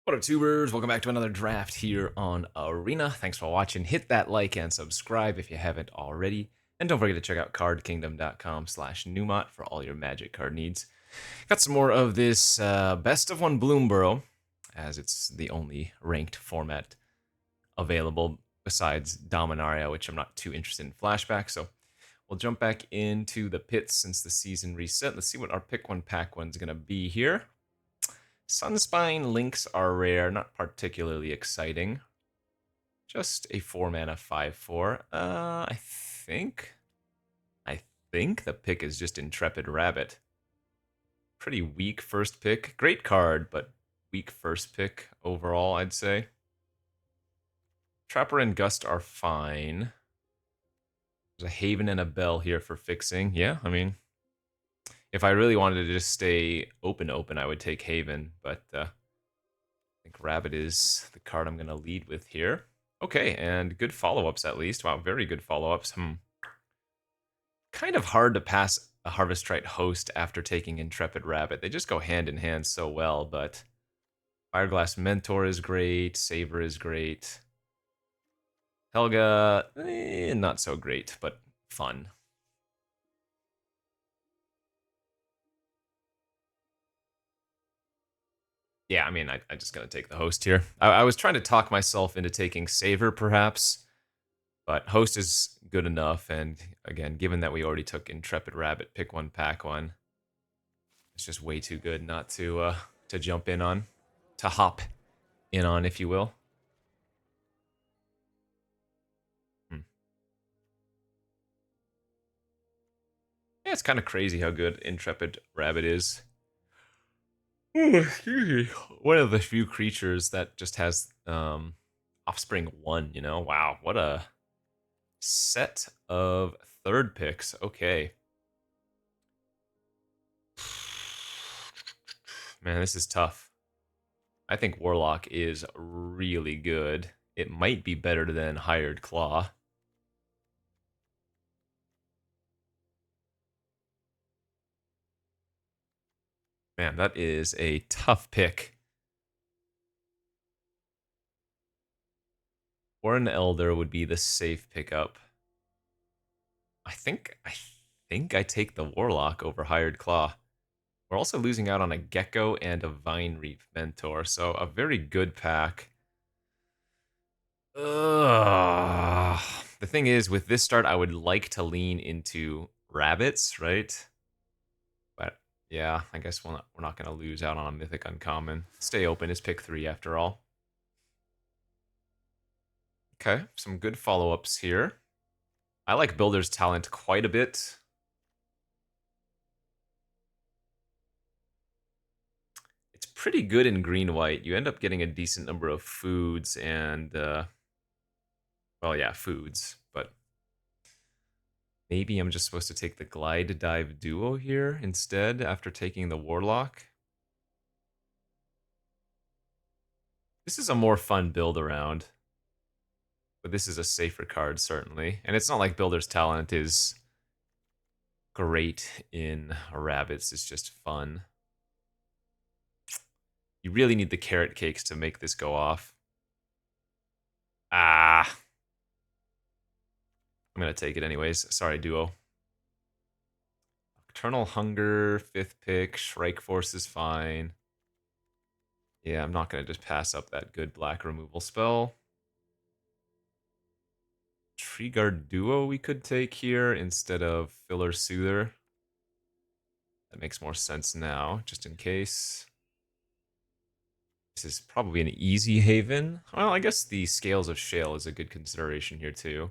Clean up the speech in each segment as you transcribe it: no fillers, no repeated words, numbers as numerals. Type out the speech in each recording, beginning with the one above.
What up, tubers? Welcome back to another draft here on Arena. Thanks for watching. Hit that like and subscribe if you haven't already. And don't forget to check out cardkingdom.com/numot for all your magic card needs. Got some more of this best of one Bloomburrow, as it's the only ranked format available besides Dominaria, which I'm not too interested in flashback. So we'll jump back into the pits since the season reset. Let's see what our pick one, pack one's going to be here. Sunspine links are rare, not particularly exciting. Just a 4-mana 5/4. I think the pick is just Intrepid Rabbit. Pretty weak first pick. Great card, but weak first pick overall, I'd say. Trapper and Gust are fine. There's a Haven and a Bell here for fixing. Yeah, I mean, if I really wanted to just stay open, I would take Haven, but I think Rabbit is the card I'm going to lead with here. Okay, and good follow-ups at least. Wow, very good follow-ups. Kind of hard to pass a Harvestrite Host after taking Intrepid Rabbit. They just go hand in hand so well, but Fireglass Mentor is great. Saver is great. Helga, not so great, but fun. Yeah, I mean, I'm just going to take the Host here. I was trying to talk myself into taking Saver, perhaps, but Host is good enough, and again, given that we already took Intrepid Rabbit, pick one, pack one, it's just way too good not to jump in on, to hop in on, if you will. Yeah, it's kind of crazy how good Intrepid Rabbit is. Ooh, excuse me. One of the few creatures that just has Offspring 1, you know? Wow, what a set of third picks. Okay. Man, this is tough. I think Warlock is really good. It might be better than Hired Claw. Man, that is a tough pick. Or an Elder would be the safe pickup. I think I take the Warlock over Hired Claw. We're also losing out on a Gecko and a Vine Reap Mentor, so a very good pack. Ugh. The thing is, with this start, I would like to lean into Rabbits, right? But yeah, I guess we're not going to lose out on a Mythic Uncommon. Stay open is pick 3 after all. Okay, some good follow-ups here. I like Builder's Talent quite a bit. It's pretty good in green-white. You end up getting a decent number of foods and, well, yeah, foods. But maybe I'm just supposed to take the Glide Dive Duo here instead after taking the Warlock. This is a more fun build around. But this is a safer card, certainly. And it's not like Builder's Talent is great in Rabbits. It's just fun. You really need the Carrot Cakes to make this go off. Ah. I'm going to take it anyways. Sorry, Duo. Nocturnal Hunger, 5th pick. Shrike Force is fine. Yeah, I'm not going to just pass up that good black removal spell. Tree Guard Duo we could take here instead of Filler Soother. That makes more sense now, just in case. This is probably an easy Haven. Well, I guess the Scales of Shale is a good consideration here too.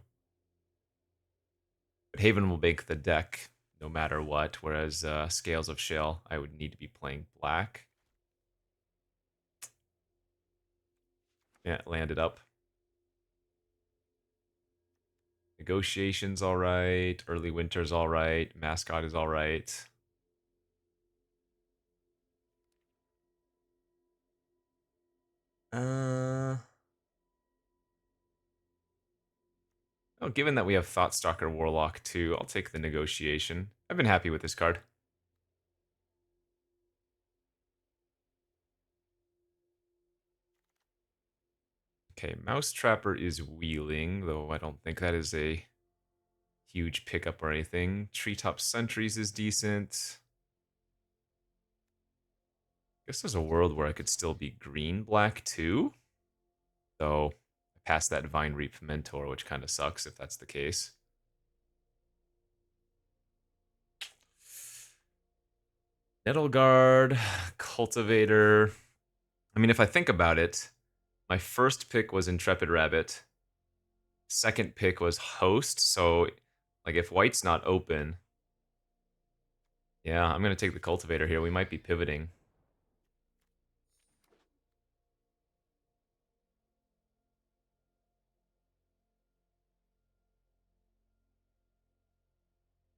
But Haven will make the deck no matter what, whereas Scales of Shale, I would need to be playing black. Yeah, it landed up. Negotiation's alright. Early Winter's alright. Mascot is alright. Oh, given that we have Thoughtstalker Warlock too, I'll take the Negotiation. I've been happy with this card. Okay, Mouse Trapper is wheeling, though I don't think that is a huge pickup or anything. Treetop Sentries is decent. I guess there's a world where I could still be green-black too. Though I passed that Vine Reap Mentor, which kind of sucks if that's the case. Nettle Guard, Cultivator. I mean, if I think about it, my first pick was Intrepid Rabbit. Second pick was Host, so like if white's not open, yeah, I'm gonna take the Cultivator here. We might be pivoting.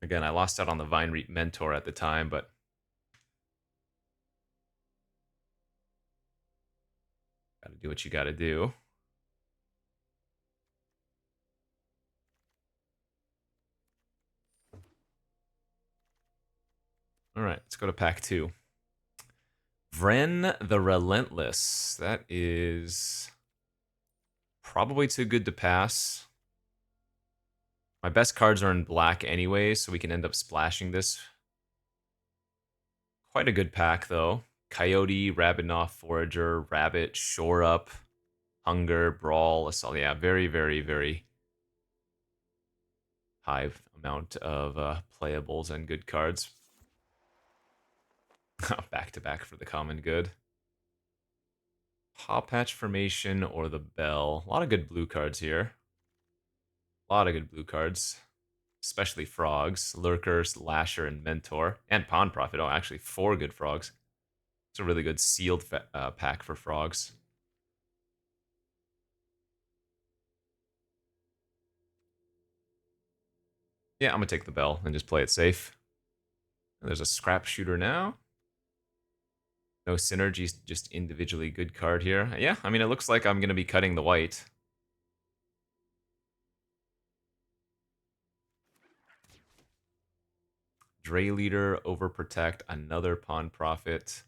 Again, I lost out on the Vine Reap Mentor at the time, but gotta do what you gotta do. All right, let's go to pack 2. Vren the Relentless. That is probably too good to pass. My best cards are in black anyway, so we can end up splashing this. Quite a good pack, though. Coyote, Rabinoff, Forager, Rabbit, Shore Up, Hunger, Brawl, Assault. Yeah, very, very, very high amount of playables and good cards. Back to back for the common good. Paw Patch Formation or the Bell. A lot of good blue cards here. A lot of good blue cards. Especially Frogs, Lurkers, Lasher, and Mentor. And Pawn Profit. Oh, actually 4 good Frogs. It's a really good sealed pack for Frogs. Yeah, I'm going to take the Bell and just play it safe. And there's a Scrap Shooter now. No synergy, just individually good card here. Yeah, I mean, it looks like I'm going to be cutting the white. Dray Leader, Overprotect, another Pawn Profit.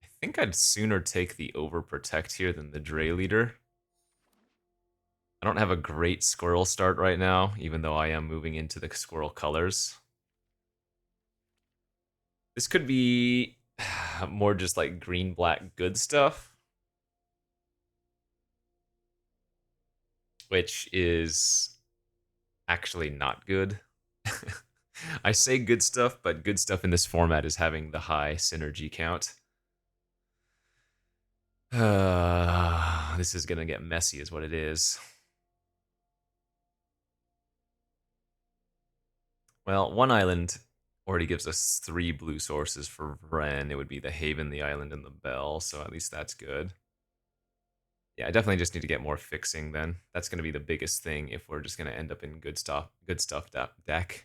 I think I'd sooner take the Overprotect here than the Dray Leader. I don't have a great Squirrel start right now, even though I am moving into the Squirrel colors. This could be more just like green-black good stuff, which is actually not good. I say good stuff, but good stuff in this format is having the high synergy count. This is gonna get messy is what it is. Well, one island already gives us 3 blue sources for Vren. It would be the Haven, the island, and the Bell, so at least that's good. Yeah, I definitely just need to get more fixing then. That's going to be the biggest thing if we're just going to end up in good stuff deck.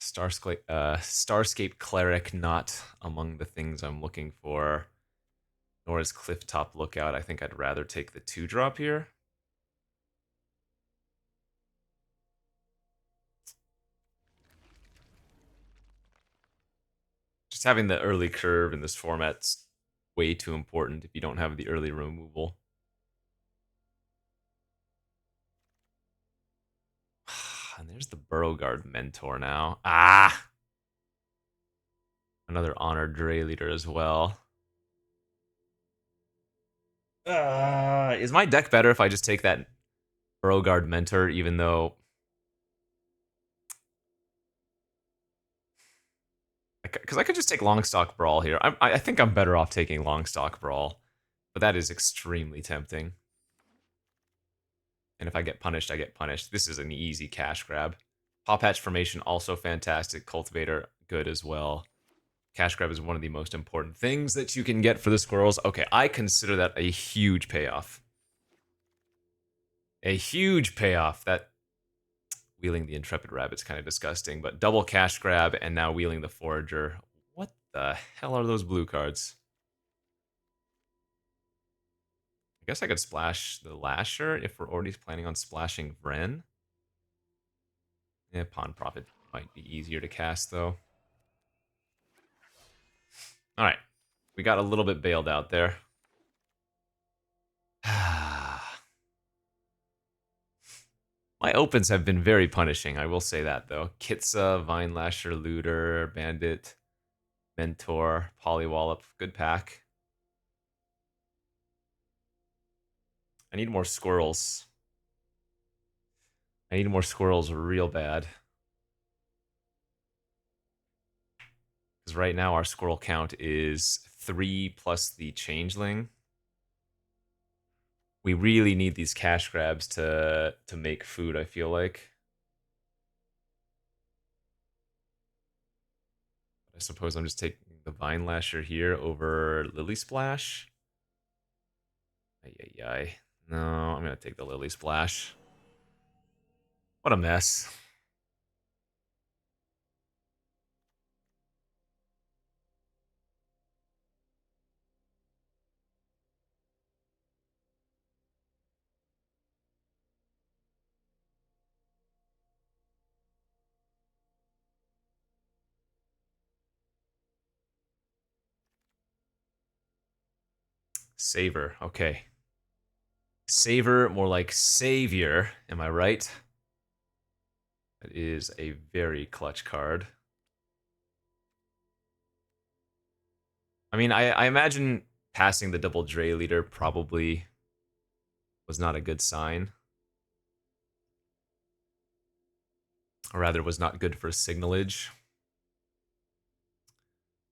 Starscape Cleric, not among the things I'm looking for. Nor is Clifftop Lookout. I think I'd rather take the 2-drop here. Just having the early curve in this format's way too important if you don't have the early removal. And there's the Beauregard Mentor now. Ah! Another Honored Dray Leader as well. Is my deck better if I just take that Beauregard Mentor, even though... Because I could just take Longstock Brawl here. I think I'm better off taking Longstock Brawl. But that is extremely tempting. And if I get punished, I get punished. This is an easy cash grab. Paw Patch Formation, also fantastic. Cultivator, good as well. Cash grab is one of the most important things that you can get for the squirrels. Okay, I consider that a huge payoff. A huge payoff. That wheeling the Intrepid Rabbit's kind of disgusting, but double cash grab and now wheeling the Forager. What the hell are those blue cards? I guess I could splash the Lasher if we're already planning on splashing Vren. Yeah, Pawn Profit might be easier to cast, though. All right. We got a little bit bailed out there. My opens have been very punishing, I will say that, though. Kitsa, Vinelasher, Looter, Bandit, Mentor, Polywallop. Good pack. I need more squirrels. I need more squirrels real bad. Because right now our squirrel count is 3 plus the changeling. We really need these cash grabs to make food, I feel like. I suppose I'm just taking the Vinelasher here over Lily Splash. Ay. No, I'm going to take the Lily Splash. What a mess. Saver, okay. Saver, more like savior, am I right? That is a very clutch card. I mean, I imagine passing the double Dre leader probably was not a good sign. Or rather, was not good for signalage.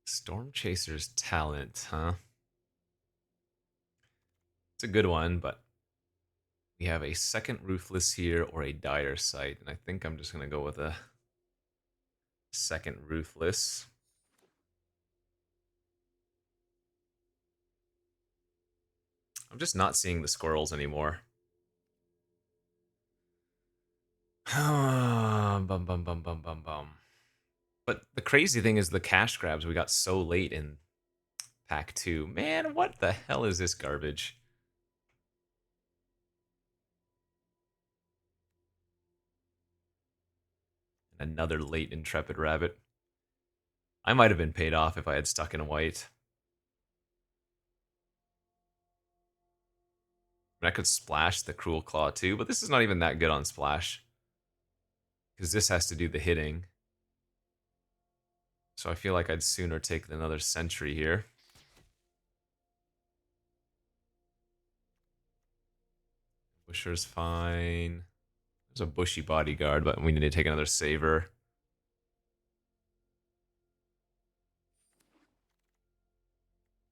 Storm Chaser's talent, huh? It's a good one, but we have a second Ruthless here or a Dire Sight, and I think I'm just going to go with a second Ruthless. I'm just not seeing the squirrels anymore. Bum. But the crazy thing is the cash grabs we got so late in pack 2. Man, what the hell is this garbage? Another late Intrepid Rabbit. I might have been paid off if I had stuck in white. I could splash the Cruel Claw too, but this is not even that good on splash. Because this has to do the hitting. So I feel like I'd sooner take another Sentry here. Busher's fine. There's a Bushy Bodyguard, but we need to take another Saver.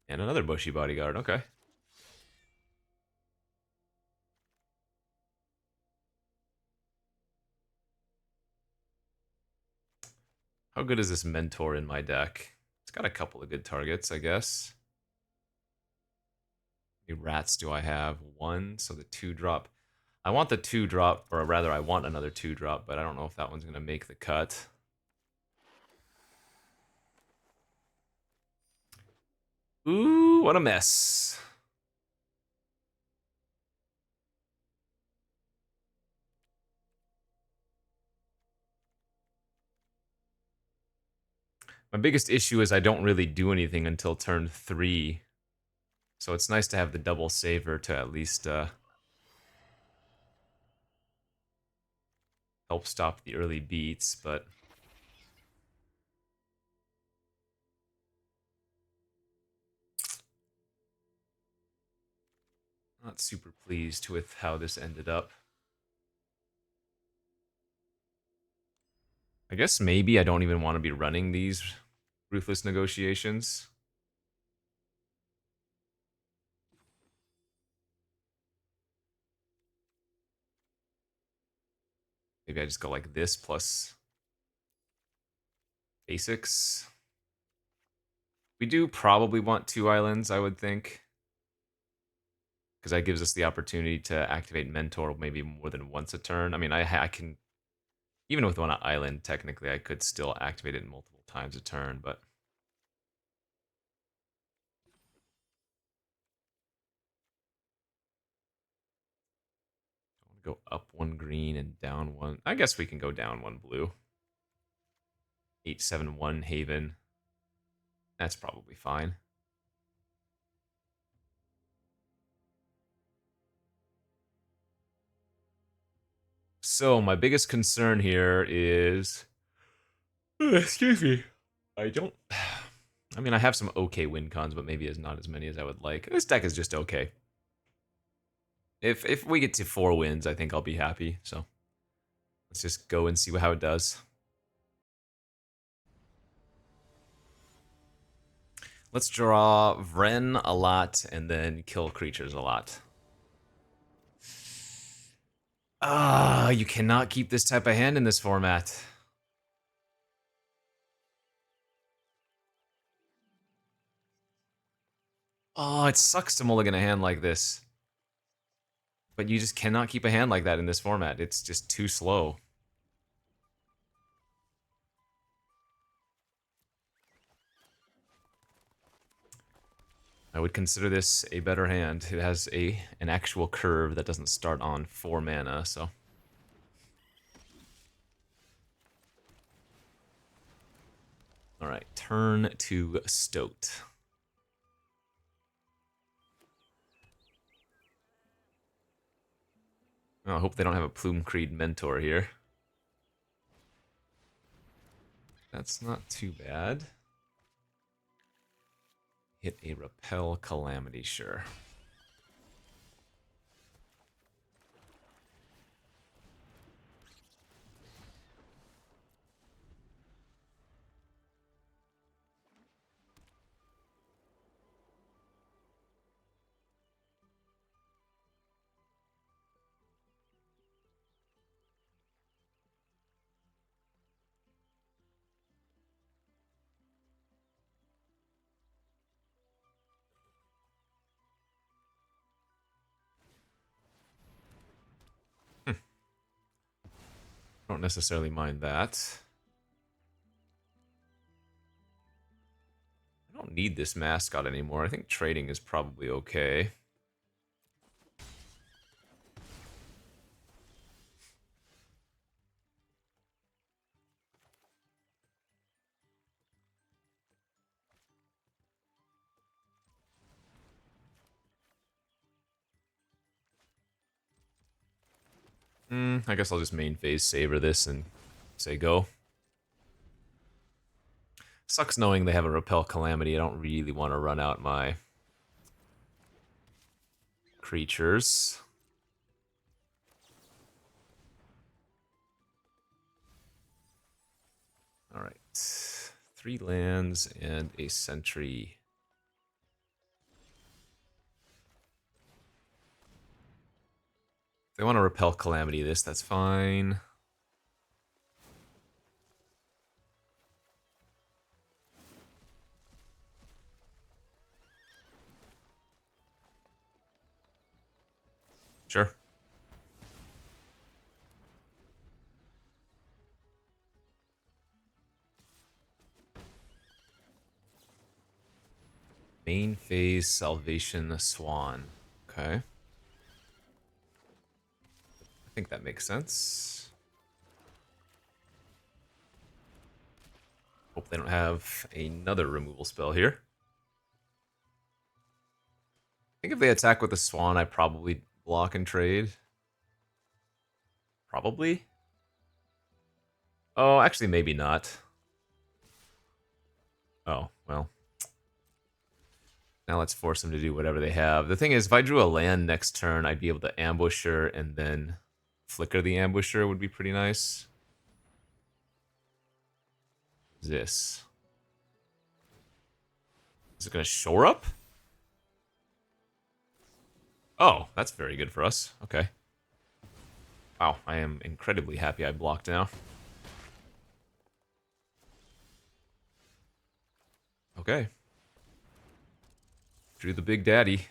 And another Bushy Bodyguard, okay. How good is this Mentor in my deck? It's got a couple of good targets, I guess. How many rats do I have? 1, so the 2-drop. I want the 2-drop, or rather I want another 2-drop, but I don't know if that one's going to make the cut. Ooh, what a mess. My biggest issue is I don't really do anything until turn 3. So it's nice to have the double Saver to at least help stop the early beats, but not super pleased with how this ended up. I guess maybe I don't even want to be running these Ruthless Negotiations. Maybe I just go like this plus basics. We do probably want 2 islands, I would think. Because that gives us the opportunity to activate Mentor maybe more than once a turn. I mean, I can, even with 1 island, technically, I could still activate it multiple times a turn, but I want to go up 1 green and down 1. I guess we can go down 1 blue. 8/7/1 Haven. That's probably fine. So my biggest concern here is, excuse me, I don't. I mean, I have some okay win cons, but maybe it's not as many as I would like. This deck is just okay. If we get to 4 wins, I think I'll be happy. So let's just go and see how it does. Let's draw Vren a lot and then kill creatures a lot. Ah, you cannot keep this type of hand in this format. Oh, it sucks to mulligan a hand like this. But you just cannot keep a hand like that in this format. It's just too slow. I would consider this a better hand. It has an actual curve that doesn't start on 4 mana, so. Alright, turn to Stoat. Oh, I hope they don't have a Plume Creed Mentor here. That's not too bad. Hit a Repel Calamity, sure. Don't necessarily mind that. I don't need this mascot anymore. I think trading is probably okay. I guess I'll just main phase savor this and say go. Sucks knowing they have a Repel Calamity. I don't really want to run out my creatures. Alright. 3 lands and a sentry. If they want to Repel Calamity this, that's fine. Sure. Main phase Salvation Swan. Okay. I think that makes sense. Hope they don't have another removal spell here. I think if they attack with the Swan, I probably block and trade. Probably. Oh, actually, maybe not. Oh, well. Now let's force them to do whatever they have. The thing is, if I drew a land next turn, I'd be able to ambush her and then flicker the ambusher would be pretty nice. This. Is it going to shore up? Oh, that's very good for us. Okay. Wow, I am incredibly happy I blocked now. Okay. Drew the big daddy.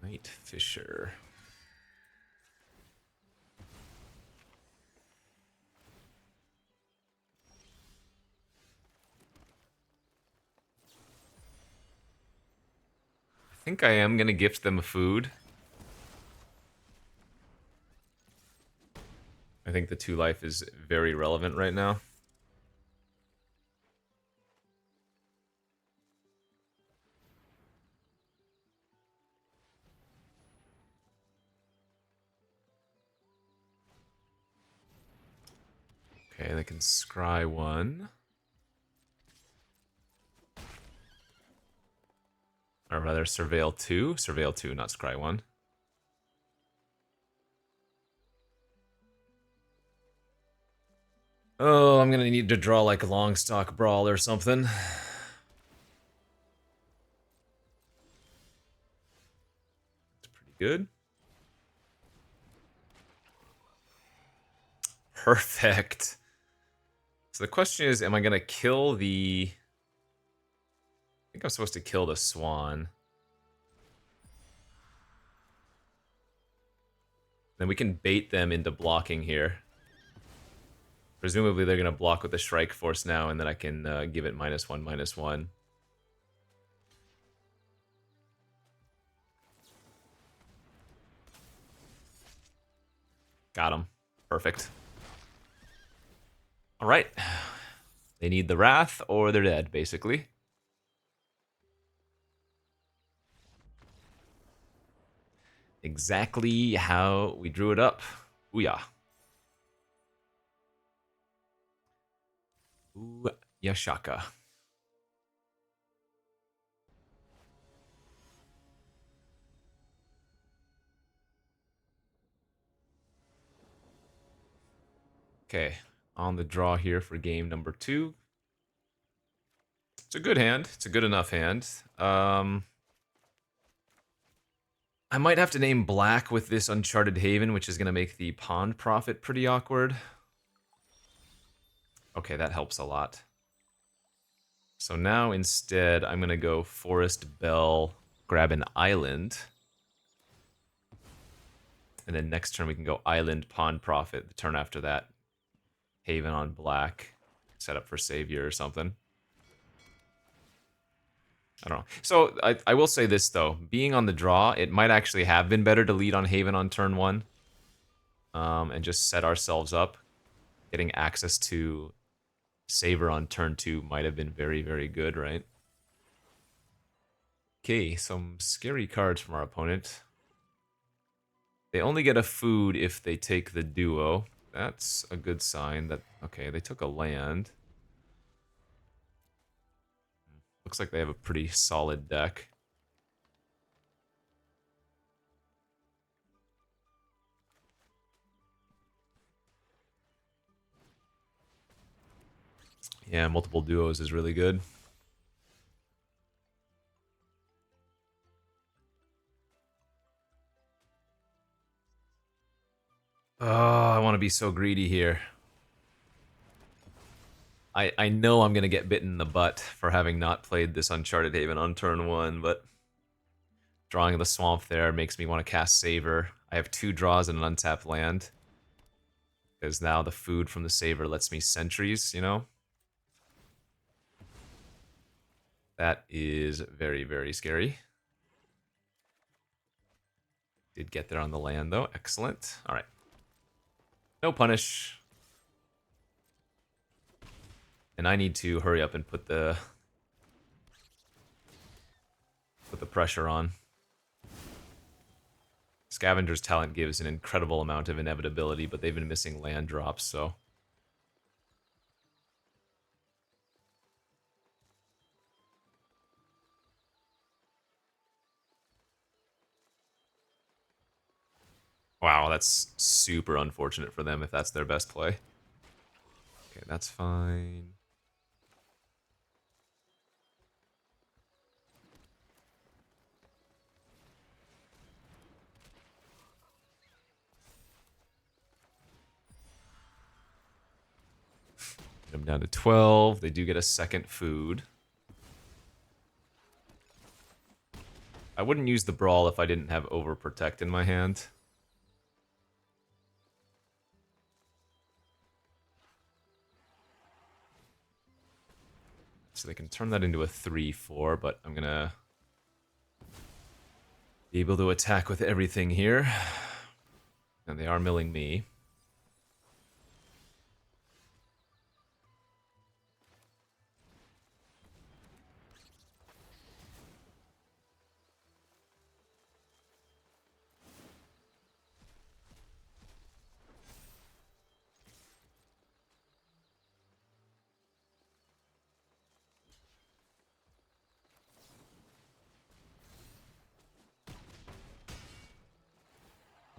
Night Fisher. I think I am going to gift them food. I think the 2 life is very relevant right now. Okay, they can scry 1. Or rather, surveil 2. Surveil 2, not scry 1. Oh, I'm gonna need to draw like a Longstock Brawl or something. It's pretty good. Perfect. So the question is, am I gonna kill the... I think I'm supposed to kill the Swan. Then we can bait them into blocking here. Presumably they're gonna block with the Shrike Force now, and then I can give it -1/-1. Got him. Perfect. Alright. They need the Wrath, or they're dead, basically. Exactly how we drew it up. Booyah. Ooh, Yashaka. Okay, on the draw here for game number 2. It's a good hand. It's a good enough hand. I might have to name black with this Uncharted Haven, which is going to make the Pond Prophet pretty awkward. Okay, that helps a lot. So now instead, I'm going to go Forest Bell, grab an island. And then next turn we can go Island, Pond Prophet. The turn after that, Haven on black. Set up for Savior or something. I don't know. So I will say this, though. Being on the draw, it might actually have been better to lead on Haven on turn 1. And just set ourselves up. Getting access to Saver on turn 2 might have been very, very good, right? Okay, some scary cards from our opponent. They only get a food if they take the duo. That's a good sign that... Okay, they took a land. Looks like they have a pretty solid deck. Yeah, multiple duos is really good. Oh, I want to be so greedy here. I know I'm going to get bitten in the butt for having not played this Uncharted Haven on turn 1, but drawing the swamp there makes me want to cast Saver. I have 2 draws and an untapped land. Because now the food from the Saver lets me sentries, you know? That is very, very scary. Did get there on the land, though. Excellent. Alright. No punish. And I need to hurry up and put the pressure on. Scavenger's Talent gives an incredible amount of inevitability, but they've been missing land drops, so... Wow, that's super unfortunate for them if that's their best play. Okay, that's fine. Get them down to 12. They do get a second food. I wouldn't use the Brawl if I didn't have Overprotect in my hand. So they can turn that into a 3/4, but I'm gonna be able to attack with everything here. And they are milling me.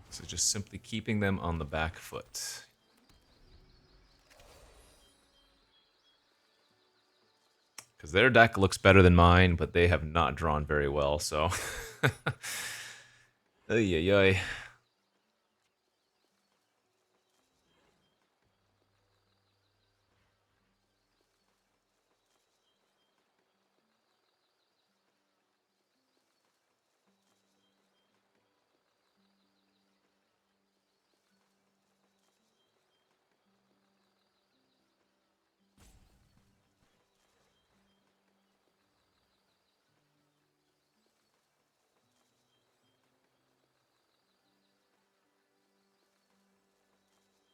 So just simply keeping them on the back foot. Because their deck looks better than mine, but they have not drawn very well, so... Ay, ay, ay.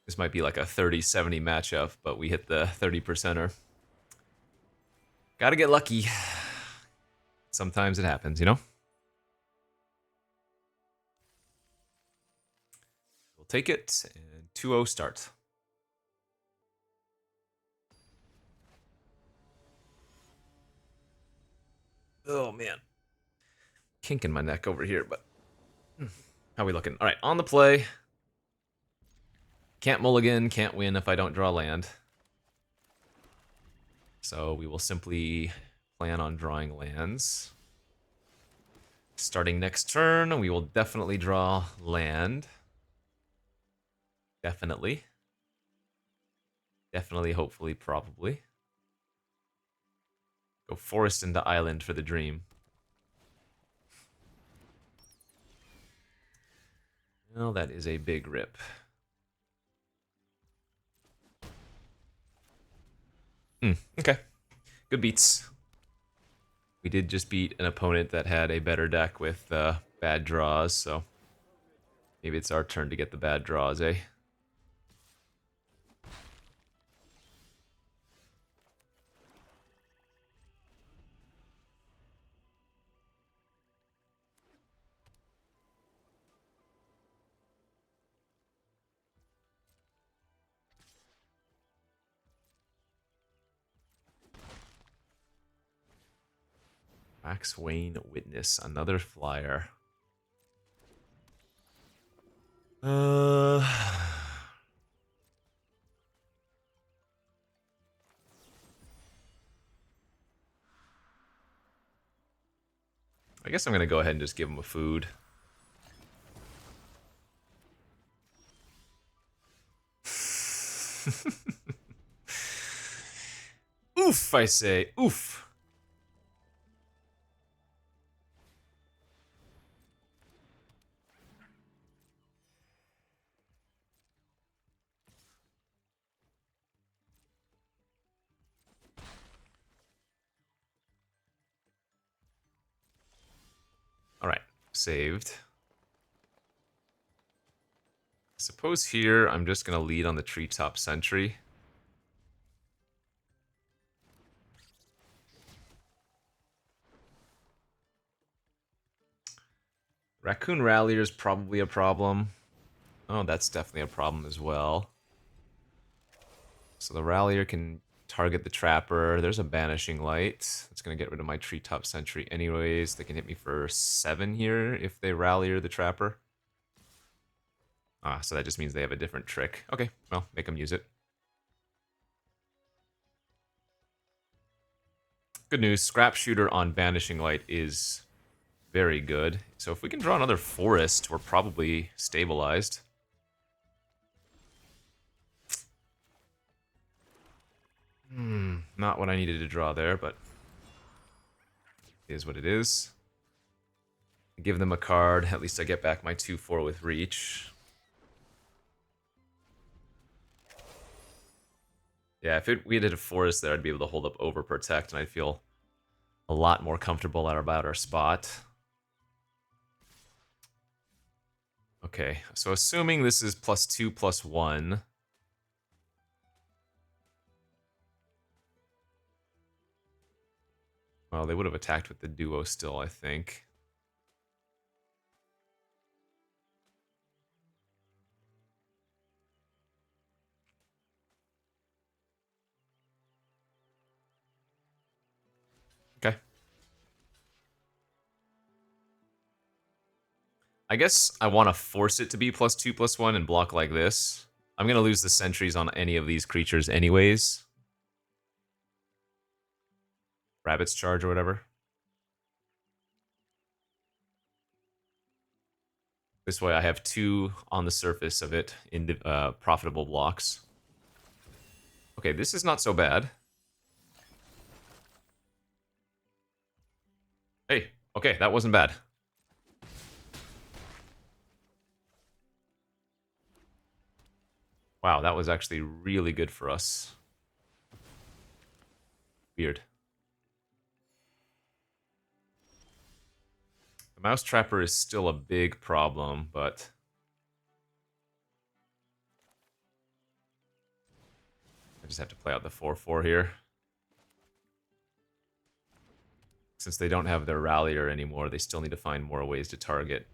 This might be like a 30-70 matchup, but we hit the 30%er. Gotta get lucky. Sometimes it happens, you know? We'll take it, and 2-0 start. Oh, man. Kink in my neck over here, but... How we looking? All right, on the play. Can't mulligan, can't win if I don't draw land. So we will simply plan on drawing lands. Starting next turn, we will definitely draw land. Definitely. Definitely, hopefully, probably. Go forest into island for the dream. Well, that is a big rip. Okay. Good beats. We did just beat an opponent that had a better deck with bad draws, so maybe it's our turn to get the bad draws, eh? Waxwayne Witness, another flyer. I guess I'm gonna go ahead and just give him a food. Oof, I say. Oof. Alright, saved. Suppose here I'm just gonna lead on the Treetop Sentry. Raccoon Rallier is probably a problem. Oh, that's definitely a problem as well. So the Rallier can target the Trapper. There's a Banishing Light. It's going to get rid of my Treetop Sentry anyways. They can hit me for 7 here if they Rallier the Trapper. Ah, so that just means they have a different trick. Okay, well, make them use it. Good news, Scrap Shooter on Banishing Light is very good. So if we can draw another Forest, we're probably stabilized. Not what I needed to draw there, but it is what it is. Give them a card. At least I get back my 2/4 with reach. Yeah, if we had a forest there, I'd be able to hold up Overprotect, and I'd feel a lot more comfortable about our spot. Okay, so assuming this is +2/+1. Well, they would have attacked with the duo still, I think. Okay. I guess I want to force it to be +2/+1 and block like this. I'm going to lose the sentries on any of these creatures anyways. Rabbit's Charge or whatever. This way I have 2 on the surface of it in the profitable blocks. Okay, this is not so bad. Hey, okay, that wasn't bad. Wow, that was actually really good for us. Weird. The Mouse Trapper is still a big problem, but... I just have to play out the 4/4 here. Since they don't have their Rallier anymore, they still need to find more ways to target.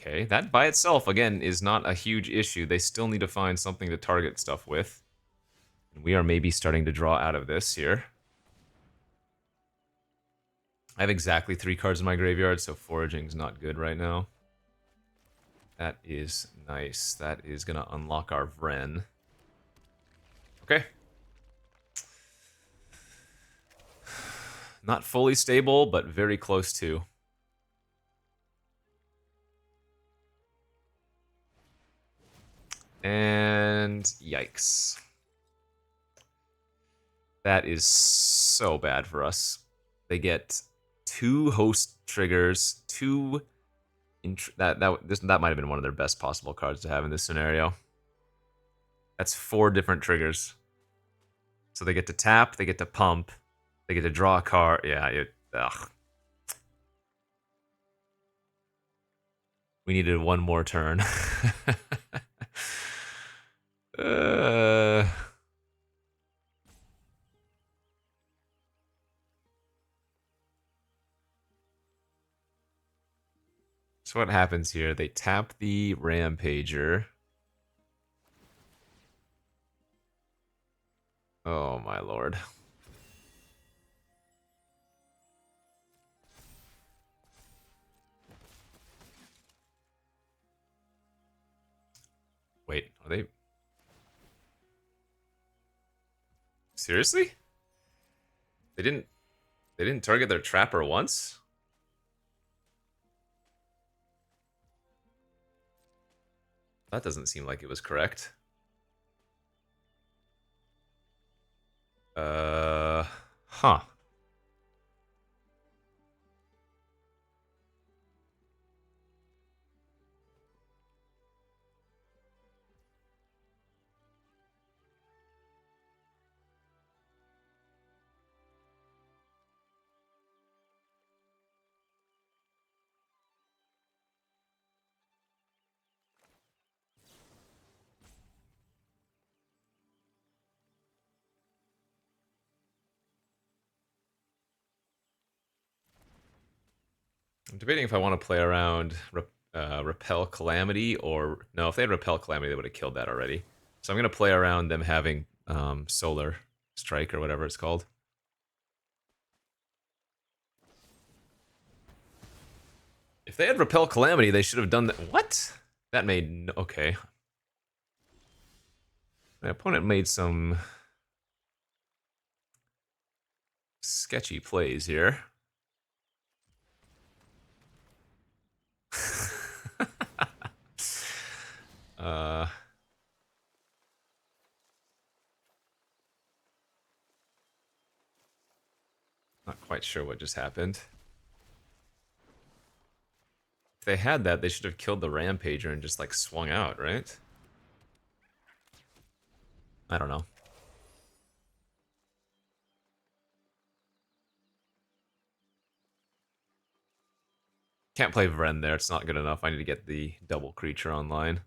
Okay, that by itself, again, is not a huge issue. They still need to find something to target stuff with. And we are maybe starting to draw out of this here. I have exactly 3 cards in my graveyard, so foraging's not good right now. That is nice. That is going to unlock our Vren. Okay. Not fully stable, but very close to. And yikes. That is so bad for us. They get 2 host triggers, 2... that might have been one of their best possible cards to have in this scenario. That's 4 different triggers. So they get to tap, they get to pump, they get to draw a card. Yeah, ugh. We needed 1 more turn. So what happens here? They tap the Rampager. Oh my lord. Wait, are they... Seriously? They didn't target their Trapper once? That doesn't seem like it was correct. Huh. I'm debating if I want to play around Repel Calamity or... No, if they had Repel Calamity, they would have killed that already. So I'm going to play around them having Solar Strike or whatever it's called. If they had Repel Calamity, they should have done that. What? That made... No... Okay. My opponent made some sketchy plays here. Not quite sure what just happened. If they had that, they should have killed the Rampager and just, like, swung out, right? I don't know. Can't play Vren there, it's not good enough. I need to get the double creature online.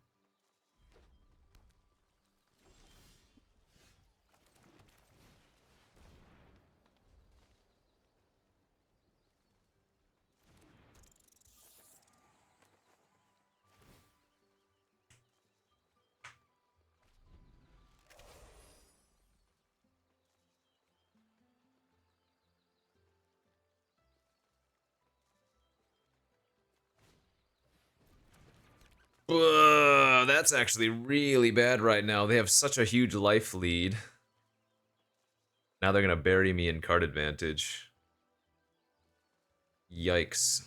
that's actually really bad right now. They have such a huge life lead. Now they're gonna bury me in card advantage. Yikes.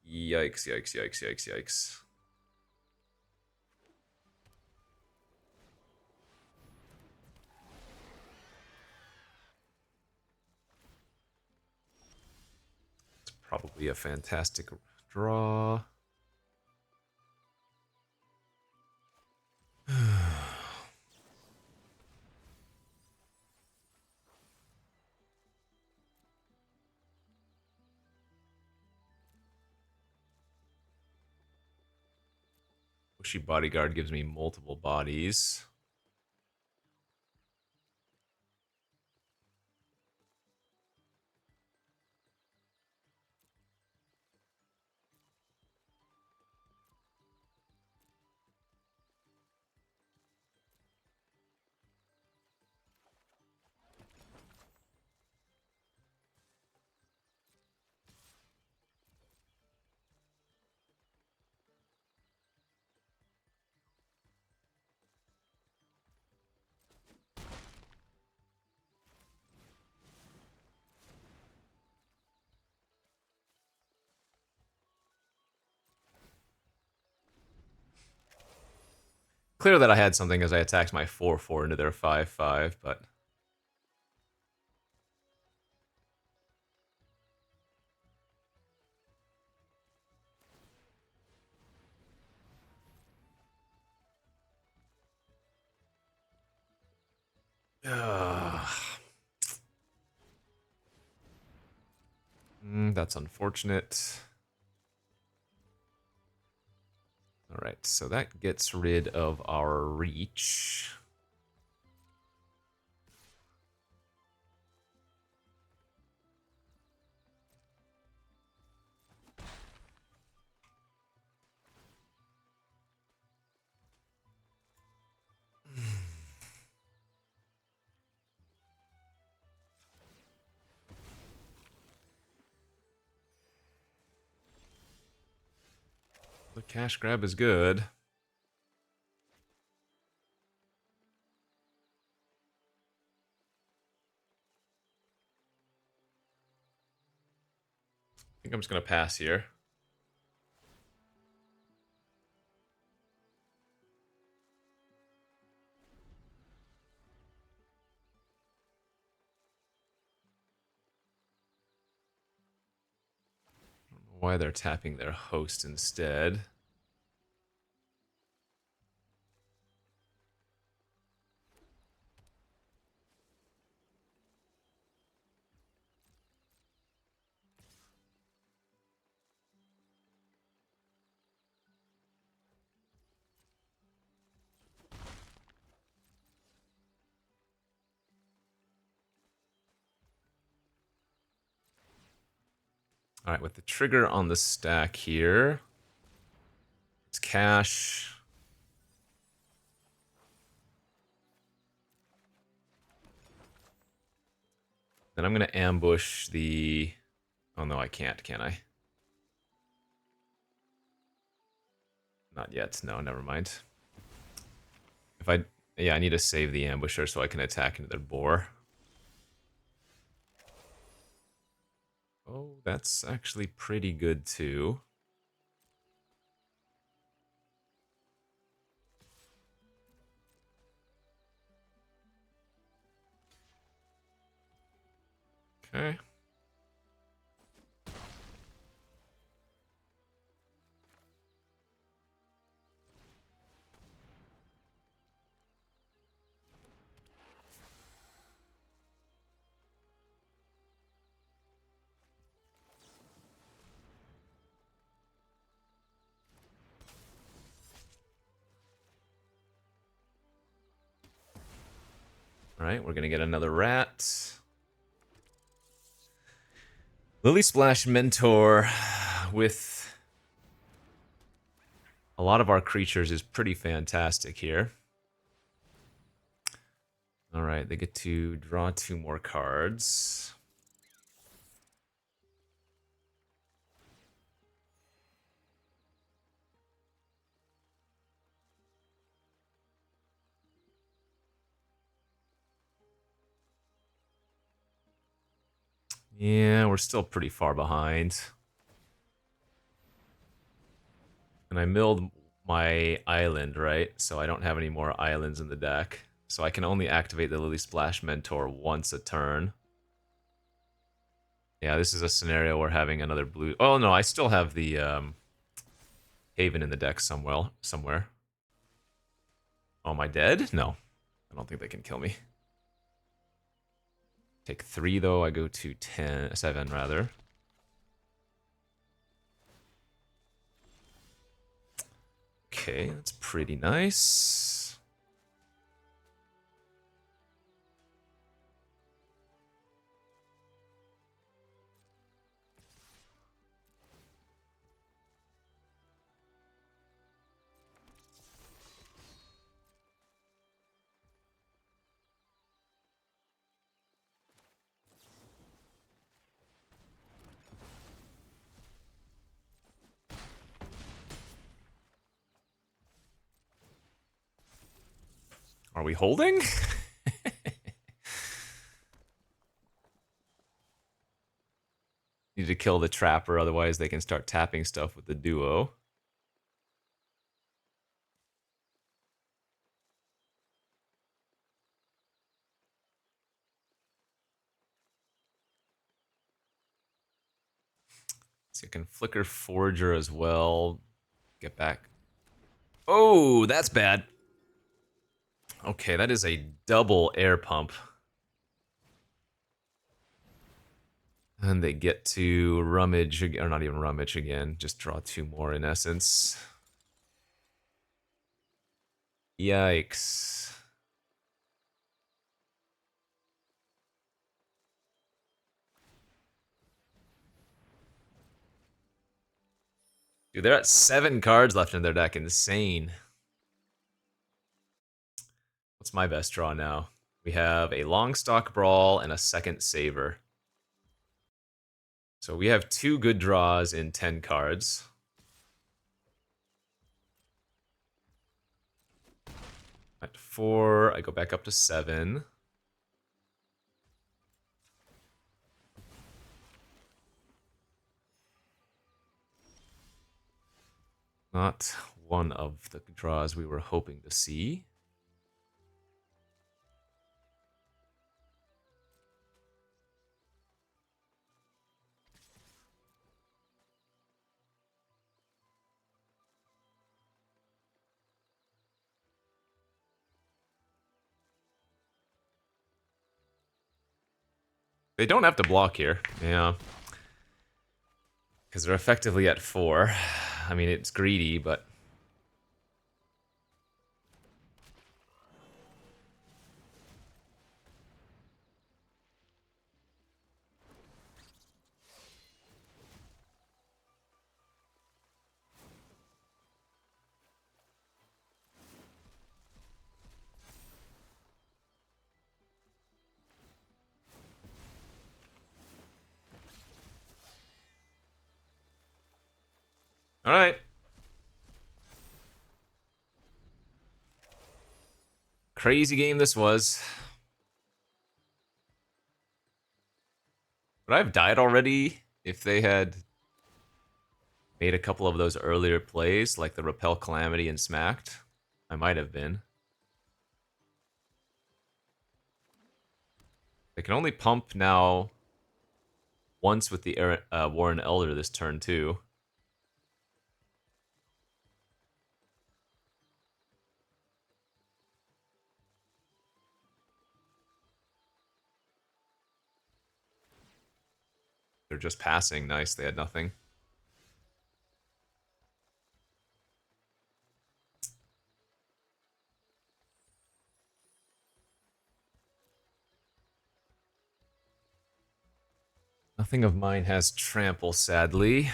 Yikes, yikes, yikes, yikes, yikes. It's probably a fantastic draw. Pushy Bodyguard gives me multiple bodies. Clear that I had something as I attacked my 4-4 into their 5-5, but... that's unfortunate. Alright, so that gets rid of our reach. The cash grab is good. I think I'm just going to pass here. I don't know why they're tapping their host instead. Alright, with the trigger on the stack here, it's cash. Then I'm going to ambush the... Oh no, I can't, can I? Not yet. No, never mind. If I... Yeah, I need to save the ambusher so I can attack into their boar. Oh, that's actually pretty good too. Okay. Alright, we're gonna get another rat. Lily Splash Mentor with a lot of our creatures is pretty fantastic here. Alright, they get to draw 2 more cards. Yeah, we're still pretty far behind. And I milled my island, right? So I don't have any more islands in the deck. So I can only activate the Lily Splash Mentor once a turn. Yeah, this is a scenario where having another blue... Oh, no, I still have the Haven in the deck somewhere. Oh, am I dead? No. I don't think they can kill me. Take 3, though. I go to 7, rather. Okay, that's pretty nice. Are we holding? Need to kill the Trapper, otherwise they can start tapping stuff with the Duo. So you can Flicker Forger as well. Get back. Oh, that's bad. Okay, that is a double air pump. And they get to rummage, or not even rummage again, just draw 2 more in essence. Yikes. Dude, they're at 7 cards left in their deck. Insane. What's my best draw now? We have a Longstock Brawl and a second Saver. So we have 2 good draws in 10 cards. At 4, I go back up to 7. Not one of the draws we were hoping to see. They don't have to block here. Yeah. Because they're effectively at 4. I mean, it's greedy, but... Alright. Crazy game this was. Would I have died already if they had made a couple of those earlier plays, like the Repel Calamity and Smacked? I might have been. They can only pump now once with the Warren Elder this turn, too. They're just passing. Nice, they had nothing. Nothing of mine has trample, sadly.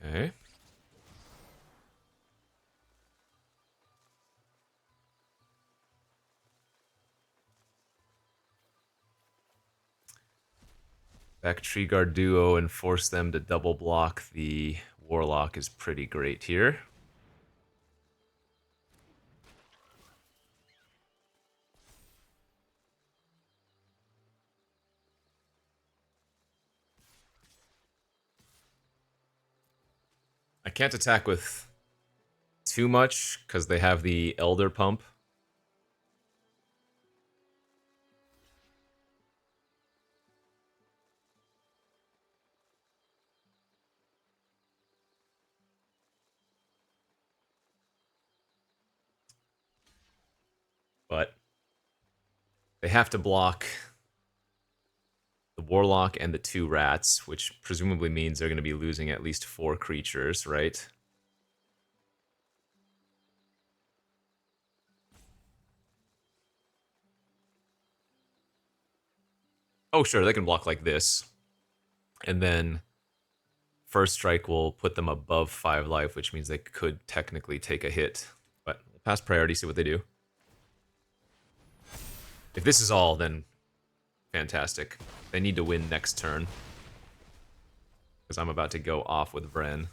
Okay. Back Tree Guard Duo and force them to double block the Warlock is pretty great here. I can't attack with too much because they have the Elder Pump. But they have to block the Warlock and the 2 rats, which presumably means they're going to be losing at least 4 creatures, right? Oh, sure, they can block like this. And then First Strike will put them above 5 life, which means they could technically take a hit. But we'll pass priority, see what they do. If this is all, then fantastic. They need to win next turn. Because I'm about to go off with Vren.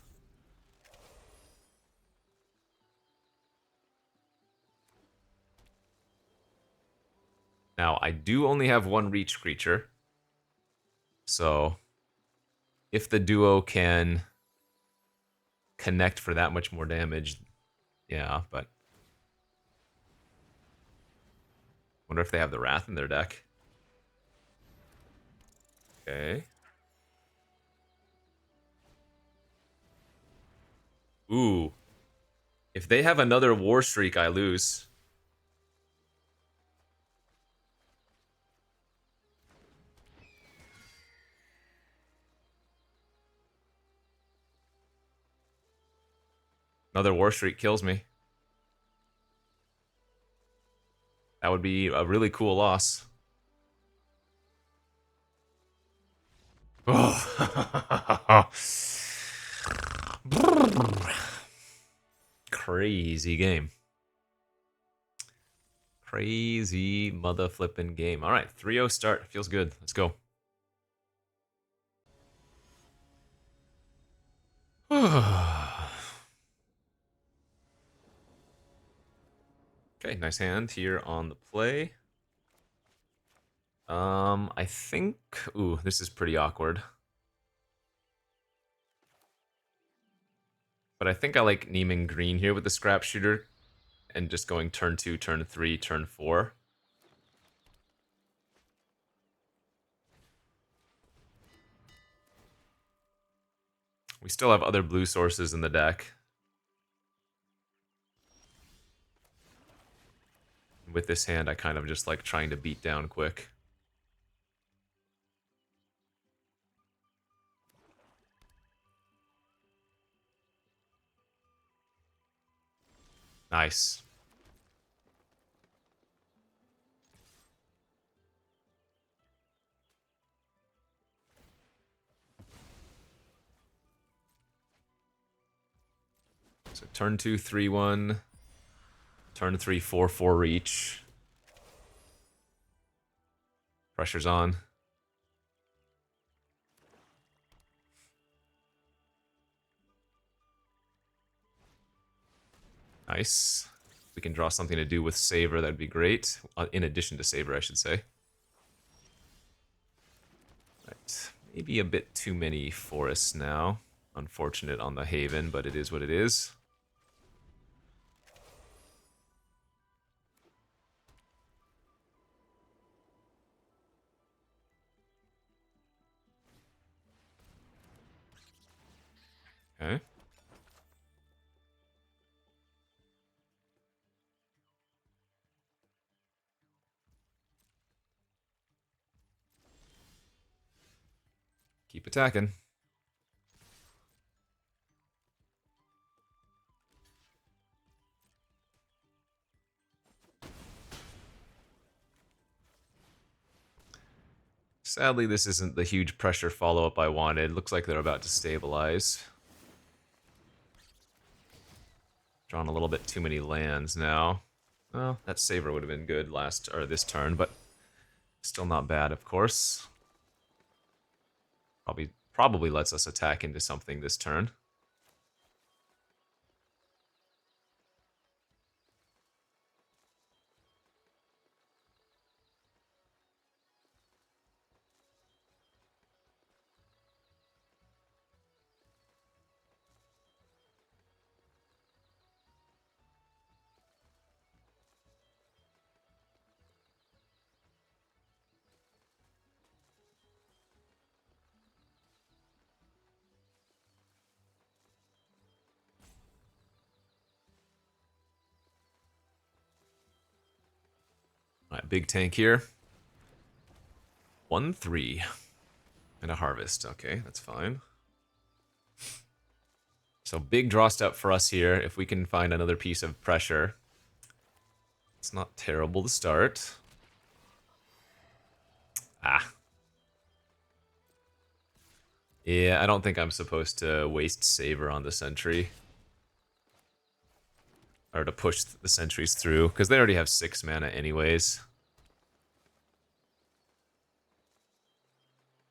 Now, I do only have 1 reach creature. So, if the duo can connect for that much more damage, yeah, but... Wonder if they have the Wrath in their deck. Okay. Ooh. If they have another War Streak, I lose. Another War Streak kills me. That would be a really cool loss. Oh. Crazy game. Crazy mother flippin' game. All right, 3-0 start. Feels good. Let's go. Okay, nice hand here on the play. I think... Ooh, this is pretty awkward. But I think I like Neiman Green here with the Scrap Shooter. And just going turn 2, turn 3, turn 4. We still have other blue sources in the deck. With this hand, I kind of just like trying to beat down quick. Nice. So turn 2, 3-1. Turn 3, 4-4 reach. Pressure's on. Nice. We can draw something to do with Saver, that'd be great. In addition to Saver, I should say. Right. Maybe a bit too many forests now. Unfortunate on the Haven, but it is what it is. Okay. Keep attacking. Sadly, this isn't the huge pressure follow-up I wanted. Looks like they're about to stabilize. Drawn a little bit too many lands now. Well, that Saver would have been good last or this turn, but still not bad, of course. Probably lets us attack into something this turn. All right, big tank here. 1-3. And a harvest. Okay, that's fine. So big draw step for us here. If we can find another piece of pressure. It's not terrible to start. Ah. Yeah, I don't think I'm supposed to waste Saver on the sentry. Or to push the sentries through, because they already have 6 mana anyways.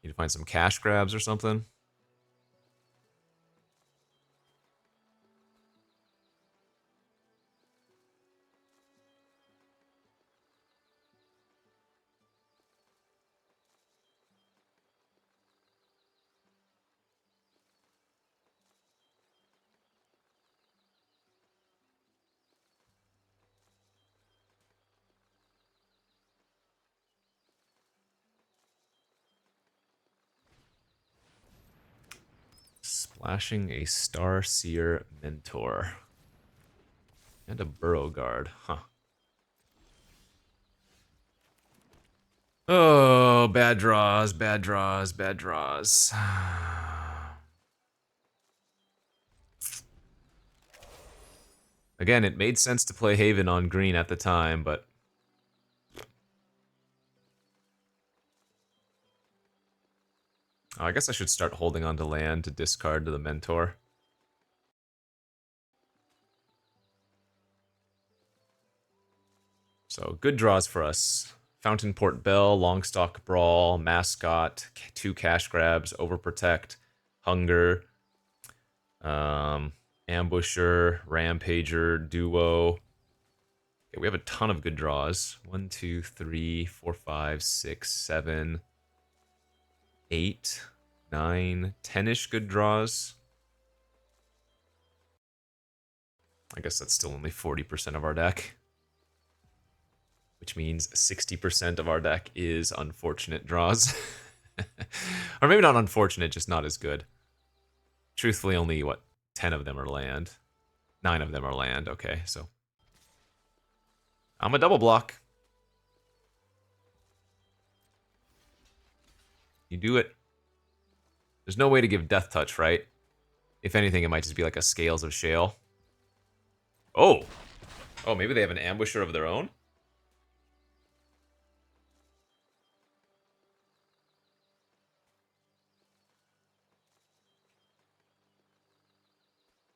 Need to find some cash grabs or something. Splashing a Star Seer Mentor. And a Burrow Guard. Huh. Oh, bad draws, bad draws, bad draws. Again, it made sense to play Haven on green at the time, but... Oh, I guess I should start holding on to land to discard to the Mentor. So, good draws for us. Fountain Port Bell, Longstock Brawl, Mascot, 2 cash grabs, Overprotect, Hunger, Ambusher, Rampager, Duo. Okay, we have a ton of good draws. 1, 2, 3, 4, 5, 6, 7, 8, 9, 10-ish good draws. I guess that's still only 40% of our deck. Which means 60% of our deck is unfortunate draws. Or maybe not unfortunate, just not as good. Truthfully, only, what, 10 of them are land. 9 of them are land, okay, so. I'm a double block. You do it. There's no way to give Death Touch, right? If anything, it might just be like a Scales of Shale. Oh! Oh, maybe they have an Ambusher of their own?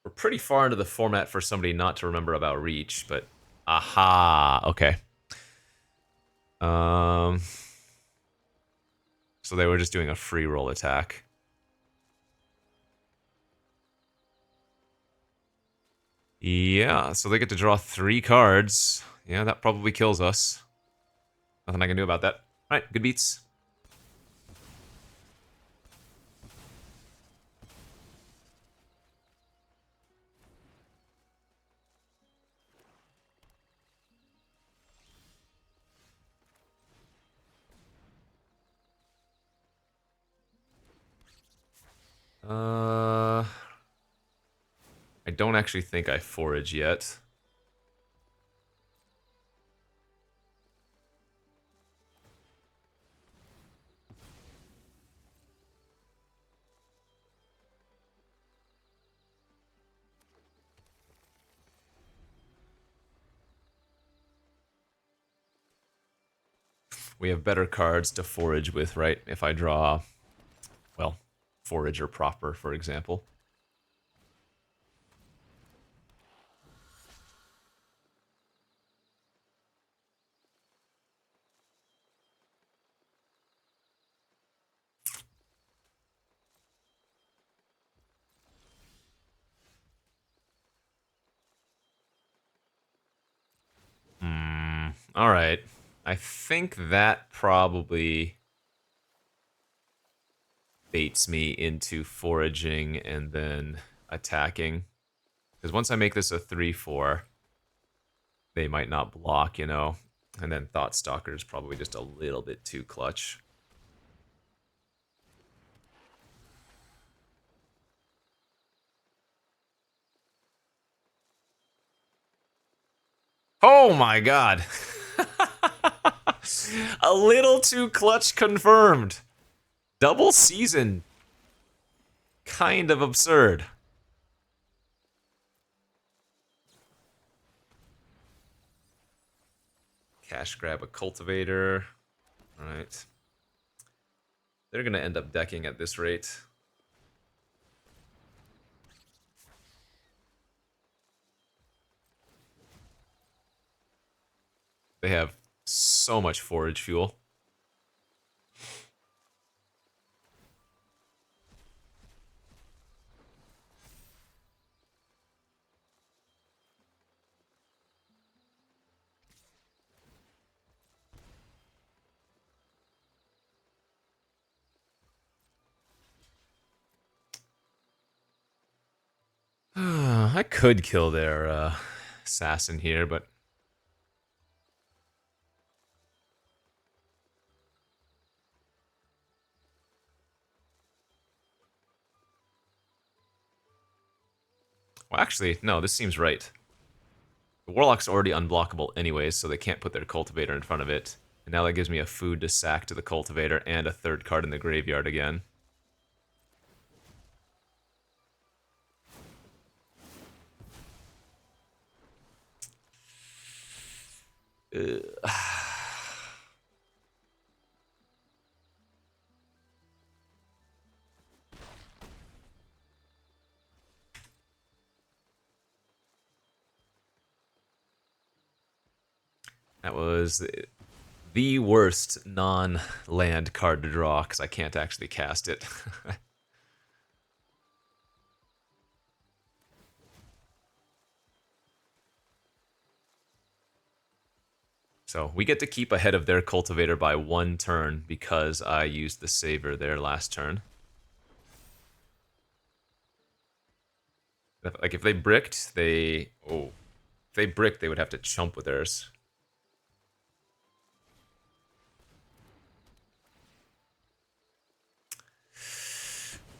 We're pretty far into the format for somebody not to remember about Reach, but... Aha! Okay. So they were just doing a free roll attack. Yeah, so they get to draw 3 cards. Yeah, that probably kills us. Nothing I can do about that. Alright, good beats. I don't actually think I forage yet. We have better cards to forage with, right? If I draw, well, Forager proper, for example. All right. I think that probably baits me into foraging and then attacking. Because once I make this a 3-4, they might not block, you know. And then Thought Stalker is probably just a little bit too clutch. Oh my god. A little too clutch confirmed. Double season. Kind of absurd. Cash grab a cultivator. Alright. They're gonna end up decking at this rate. They have so much forage fuel. I could kill their assassin here, but well, actually, no, this seems right. The Warlock's already unblockable anyways, so they can't put their Cultivator in front of it. And now that gives me a food to sack to the Cultivator and a third card in the graveyard again. That was the worst non-land card to draw, because I can't actually cast it. So we get to keep ahead of their Cultivator by 1 turn because I used the Saver there last turn. Like, if they bricked, they... Oh. If they bricked, they would have to chump with theirs.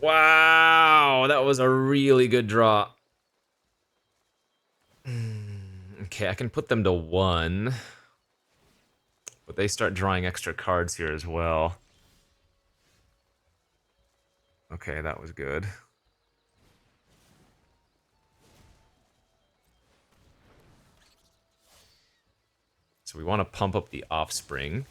Wow, that was a really good draw. Okay, I can put them to 1. But they start drawing extra cards here as well. Okay, that was good. So we want to pump up the Offspring.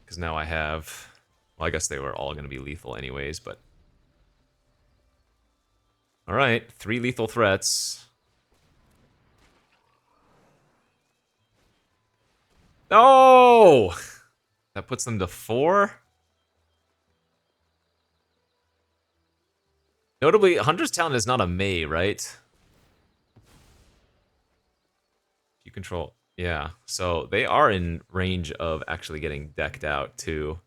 Because now I have... Well, I guess they were all going to be lethal anyways, but... Alright, 3 lethal threats. No! That puts them to 4? Notably, Hunter's Talent is not a May, right? You control... Yeah, so they are in range of actually getting decked out, too.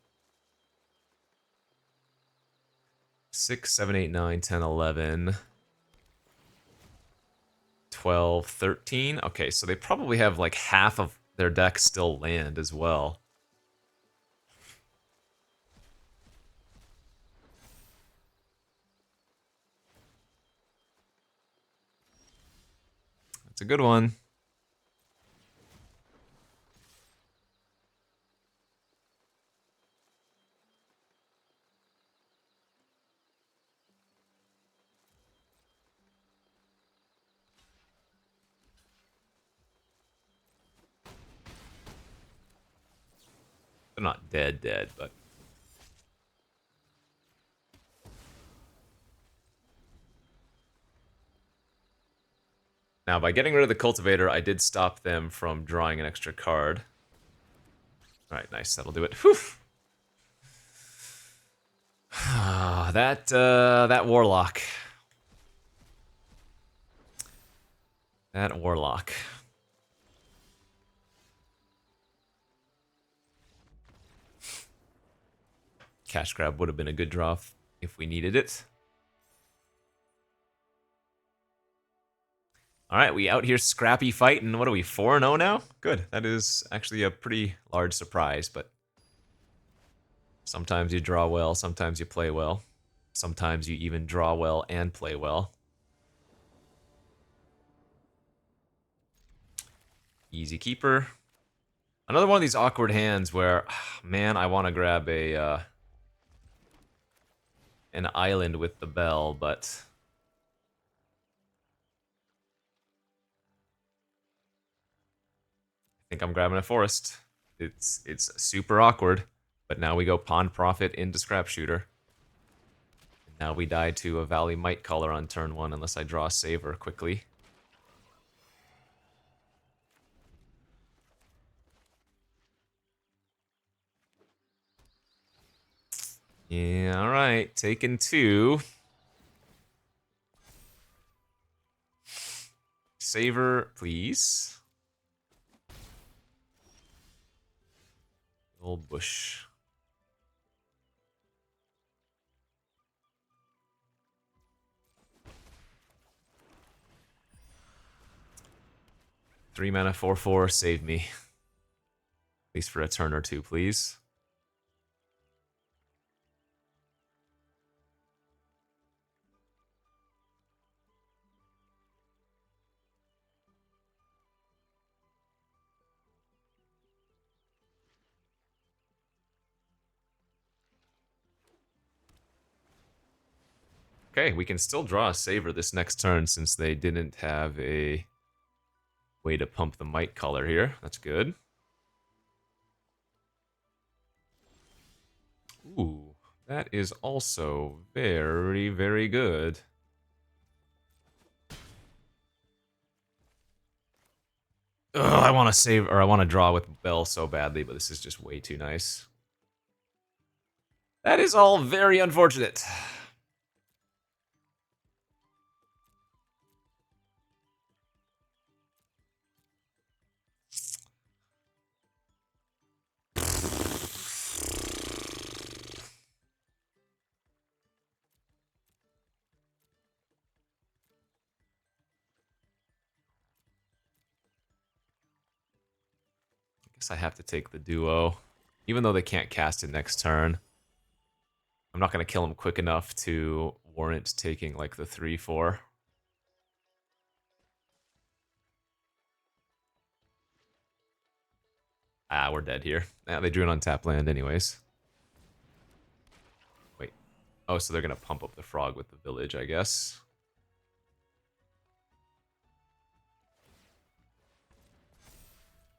6, 7, 8, 9, 10, 11... 12, 13. Okay, so they probably have like half of their deck still land as well. That's a good one. They're not dead, but... Now, by getting rid of the Cultivator, I did stop them from drawing an extra card. Alright, nice. That'll do it. Whew! That warlock. That warlock. Cash grab would have been a good draw if we needed it. All right, we out here scrappy fighting. What are we, 4-0 now? Good. That is actually a pretty large surprise, but sometimes you draw well, sometimes you play well. Sometimes you even draw well and play well. Easy keeper. Another one of these awkward hands where, man, I want to grab a an island with the bell, but I think I'm grabbing a forest. It's super awkward, but now we go pawn profit into scrap shooter. And now we die to a Valley Might Caller on turn 1 unless I draw a saver quickly. Yeah, all right, taking 2. Saver, please. Old bush. Three mana, 4/4, save me. At least for a turn or two, please. Okay, we can still draw a saver this next turn since they didn't have a way to pump the Might Caller here. That's good. Ooh, that is also very, very good. Ugh, I want to save, or I want to draw with Bell so badly, but this is just way too nice. That is all very unfortunate. Guess I have to take the duo. Even though they can't cast it next turn, I'm not going to kill him quick enough to warrant taking like the 3/4. Ah, we're dead here. Ah, they drew an untapped land anyways. Wait. Oh, so they're going to pump up the frog with the village, I guess.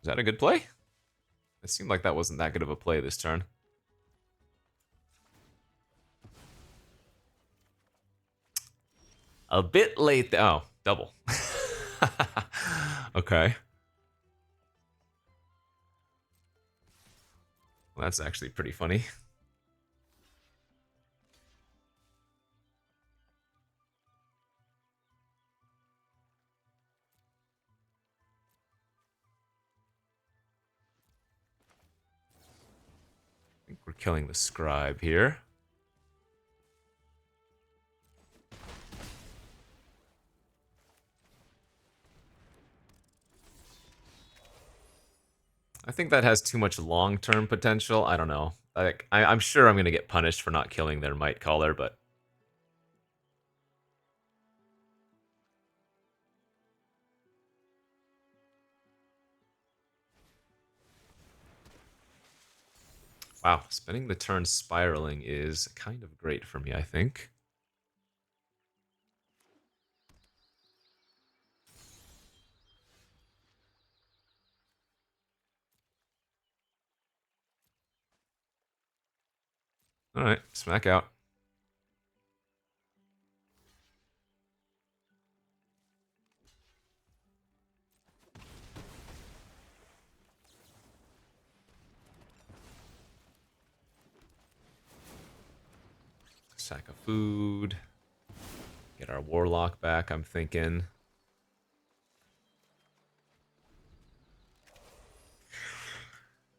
Is that a good play? It seemed like that wasn't that good of a play this turn. A bit late. Oh, double. Okay. Well, that's actually pretty funny. I think we're killing the scribe here. I think that has too much long-term potential. I don't know. Like, I'm sure I'm going to get punished for not killing their Might Caller, but... Wow, spending the turn spiraling is kind of great for me, I think. Alright, smack out. Sack of food. Get our Warlock back, I'm thinking.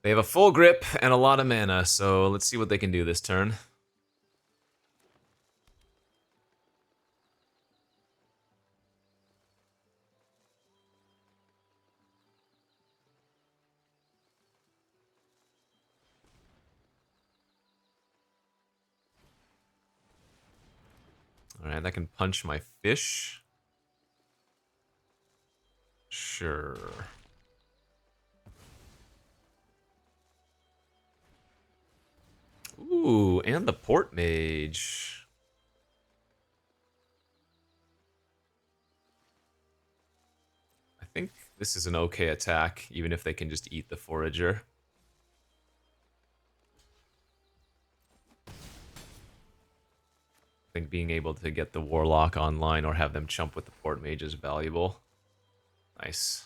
They have a full grip and a lot of mana, so let's see what they can do this turn. Alright, that can punch my fish. Sure. Ooh, and the Port Mage. I think this is an okay attack, even if they can just eat the Forager. I think being able to get the Warlock online or have them chump with the Port Mage is valuable. Nice.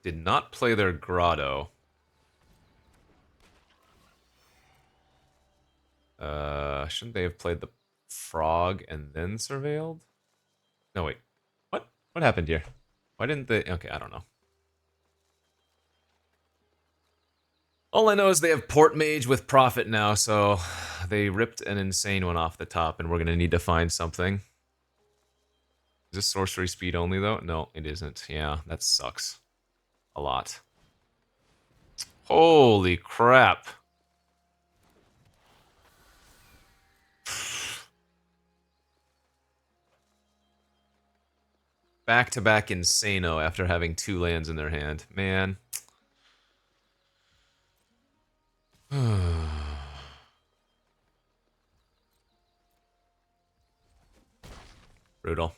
Did not play their Grotto. Shouldn't they have played the Frog and then Surveilled? No, wait. What? What happened here? Why didn't they... Okay, I don't know. All I know is they have Port Mage with Profit now, so they ripped an insane one off the top, and we're gonna need to find something. Is this sorcery speed only, though? No, it isn't. Yeah, that sucks. A lot. Holy crap. Back-to-back Insano after having 2 lands in their hand. Man. Brutal.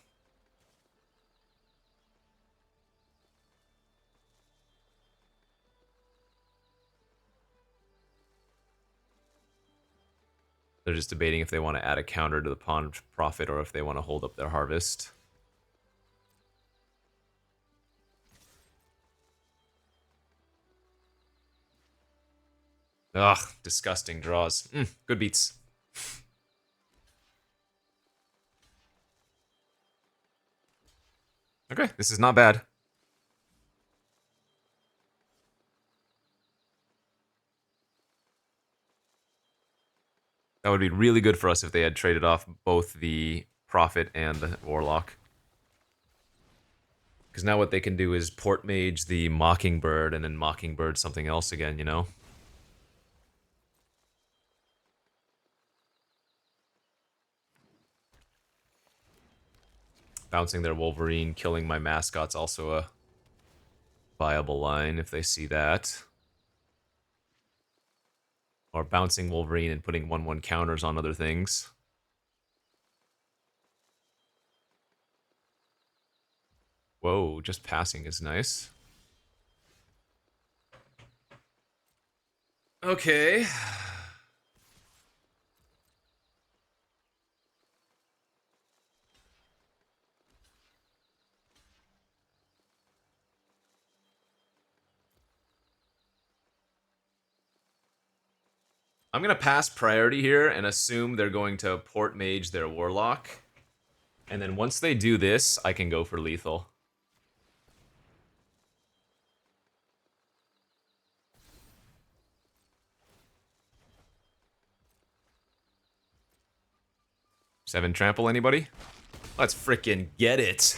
They're just debating if they want to add a counter to the Pawn Profit or if they want to hold up their Harvest. Ugh, disgusting draws. Good beats. Okay, this is not bad. That would be really good for us if they had traded off both the Prophet and the Warlock. Because now what they can do is Port Mage the Mockingbird and then Mockingbird something else again, you know? Bouncing their Wolverine, killing my mascot's also a viable line if they see that. Or bouncing Wolverine and putting 1/1 counters on other things. Whoa, just passing is nice. Okay. I'm going to pass priority here and assume they're going to Port Mage their Warlock. And then once they do this, I can go for lethal. Seven trample, anybody? Let's frickin' get it.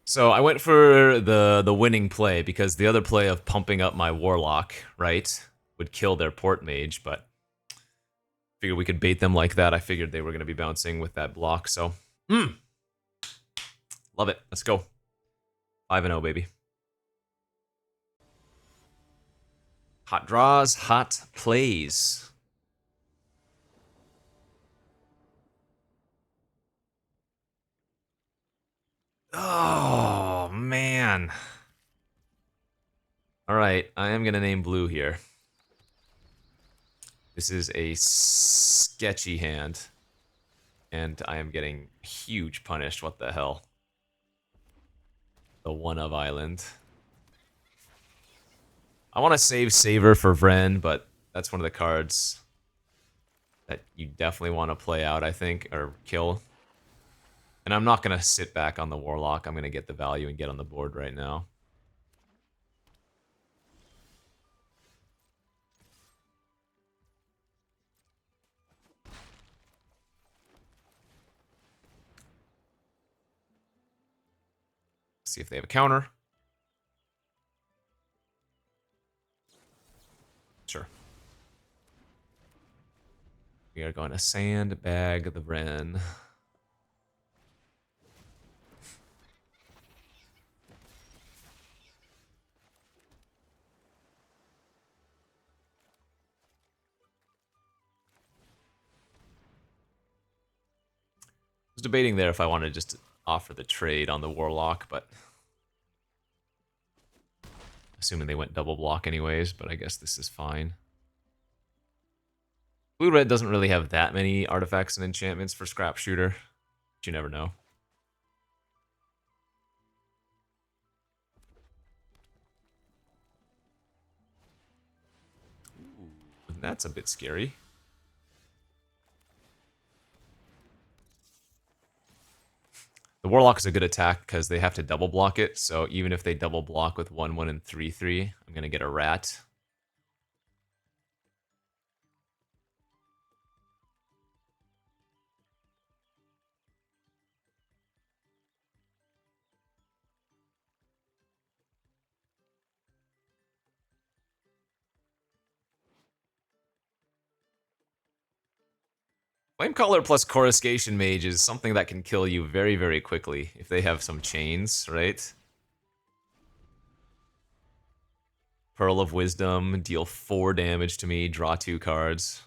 So I went for the winning play because the other play of pumping up my Warlock, right, would kill their Port Mage, but figured we could bait them like that. I figured they were going to be bouncing with that block, so love it. Let's go. 5-0, baby. Hot draws, hot plays. Oh, man. Alright, I am going to name blue here. This is a sketchy hand. And I am getting huge punished. What the hell? the one of island. I want to save Saver for Vren, but that's one of the cards that you definitely want to play out, I think, or kill. And I'm not going to sit back on the Warlock. I'm going to get the value and get on the board right now. See if they have a counter. Sure. We are going to sandbag the Vren. I was debating there if I wanted to just offer the trade on the Warlock, but assuming they went double block anyways, but I guess this is fine. Blue-red doesn't really have that many artifacts and enchantments for Scrap Shooter, but you never know. Ooh, that's a bit scary. The Warlock is a good attack because they have to double block it, so even if they double block with 1-1 and 3-3, I'm going to get a rat. Flamecaller plus Coruscation Mage is something that can kill you very, very quickly if they have some chains, right? Pearl of Wisdom, deal 4 damage to me, draw 2 cards.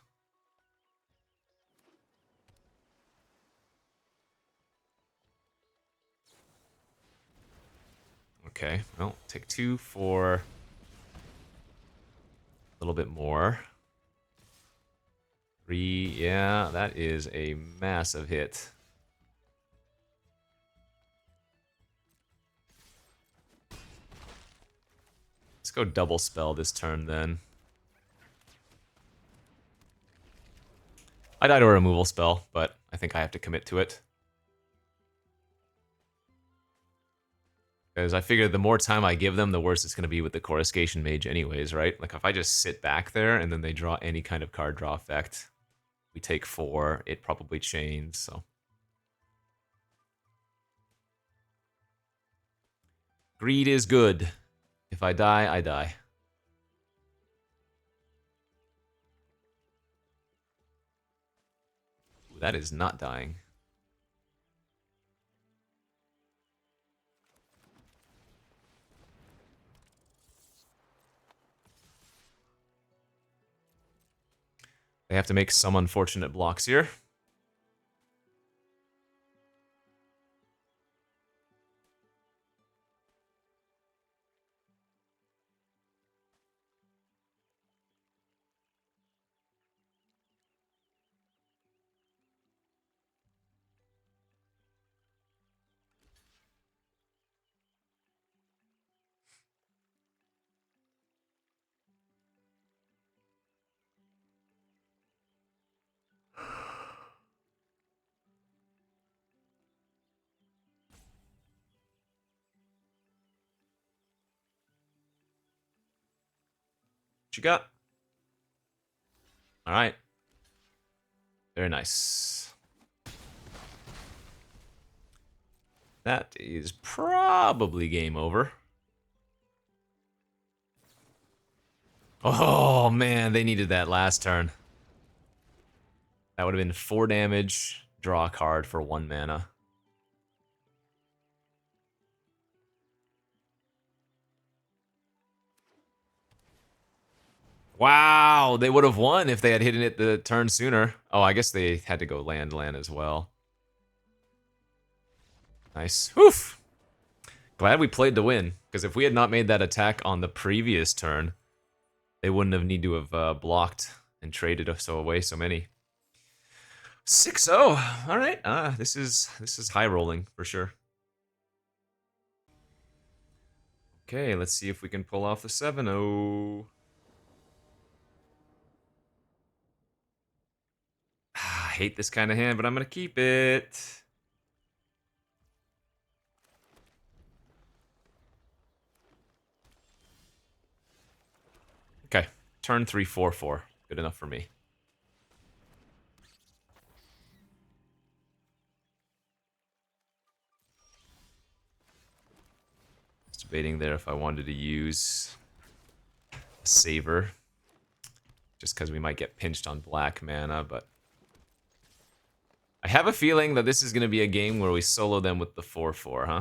Okay, well, take 2 for a little bit more. 3, yeah, that is a massive hit. Let's go double spell this turn then. I died to a removal spell, but I think I have to commit to it. Because I figured the more time I give them, the worse it's going to be with the Coruscation Mage anyways, right? Like, if I just sit back there and then they draw any kind of card draw effect, we take 4, it probably chains, so. Greed is good. If I die, I die. Ooh, that is not dying. They have to make some unfortunate blocks here. What you got? All right. Very nice. That is probably game over. Oh, man, they needed that last turn. That would have been 4 damage, draw a card for 1 mana. Wow, they would have won if they had hidden it the turn sooner. Oh, I guess they had to go land as well. Nice. Oof. Glad we played to win, because if we had not made that attack on the previous turn, they wouldn't have need to have blocked and traded us away so many. 6-0. All right. This is high rolling for sure. Okay, let's see if we can pull off the 7-0. I hate this kind of hand, but I'm going to keep it. Okay, turn 3, 4, 4. Good enough for me. Debating there if I wanted to use a Saver. Just because we might get pinched on black mana, but... I have a feeling that this is going to be a game where we solo them with the 4-4, huh?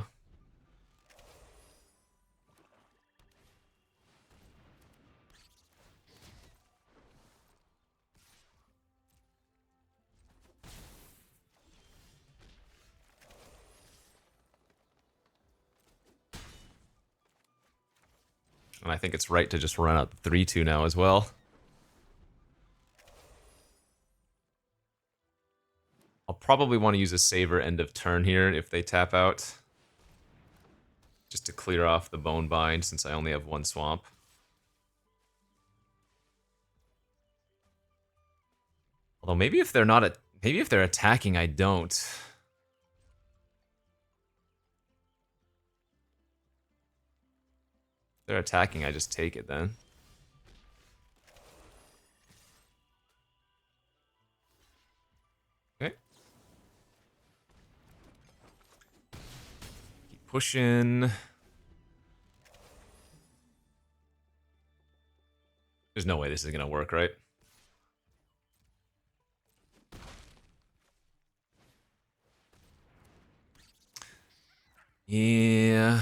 And I think it's right to just run out the 3-2 now as well. I'll probably want to use a Saver end of turn here if they tap out. Just to clear off the Bone Bind since I only have one swamp. Although maybe if they're not maybe if they're attacking, I don't. If they're attacking, I just take it then. Okay. Keep pushing. There's no way this is gonna work, right? Yeah,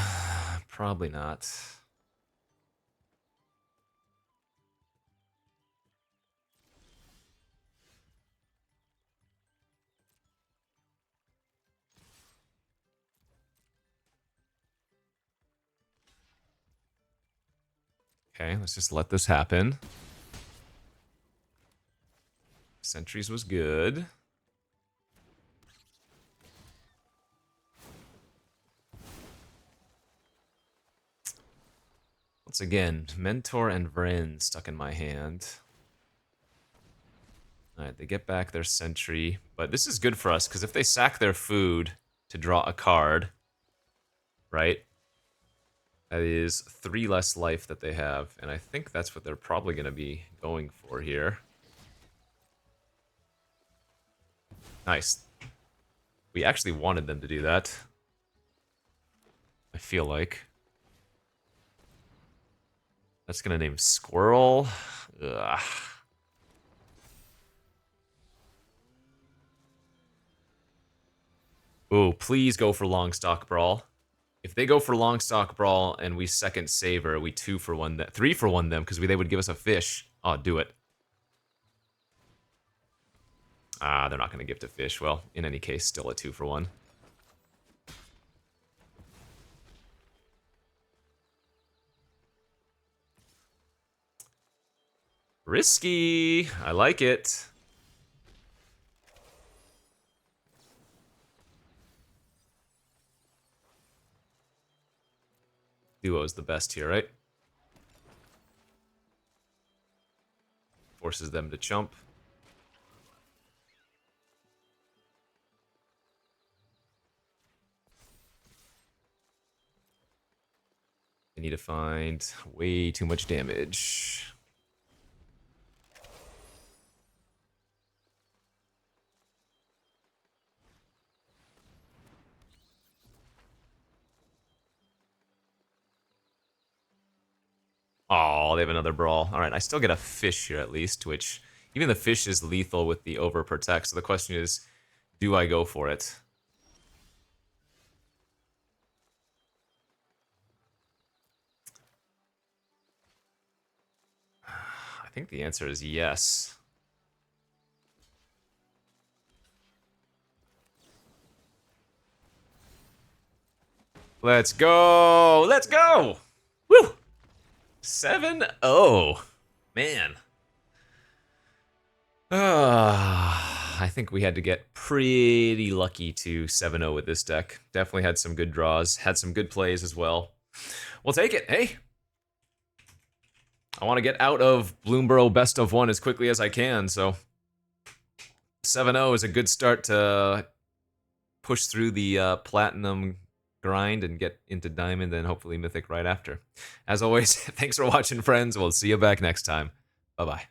probably not. Okay, let's just let this happen. Sentries was good. Once again, Mentor and Vryn stuck in my hand. Alright, they get back their Sentry. But this is good for us, because if they sack their food to draw a card, right? That is 3 less life that they have, and I think that's what they're probably going to be going for here. Nice. We actually wanted them to do that. I feel like. That's going to name Squirrel. Ugh. Ooh, please go for Longstock Brawl. If they go for Longstock Brawl and we second Saver, we 2-for-1 them, 3-for-1 them, because they would give us a fish. Oh, do it. Ah, they're not going to gift a fish. Well, in any case, still a 2-for-1. Risky. I like it. Duo is the best here, right? Forces them to chump. They need to find way too much damage. Oh, they have another brawl. Alright, I still get a fish here at least, which even the fish is lethal with the overprotect. So the question is, do I go for it? I think the answer is yes. Let's go! Let's go! Woo! 7-0. Man. I think we had to get pretty lucky to 7-0 with this deck. Definitely had some good draws, had some good plays as well. We'll take it. Hey, I want to get out of Bloomburrow best of 1 as quickly as I can, so 7-0 is a good start to push through the platinum grind and get into diamond and hopefully mythic right after. As always, thanks for watching, friends. We'll see you back next time. Bye-bye.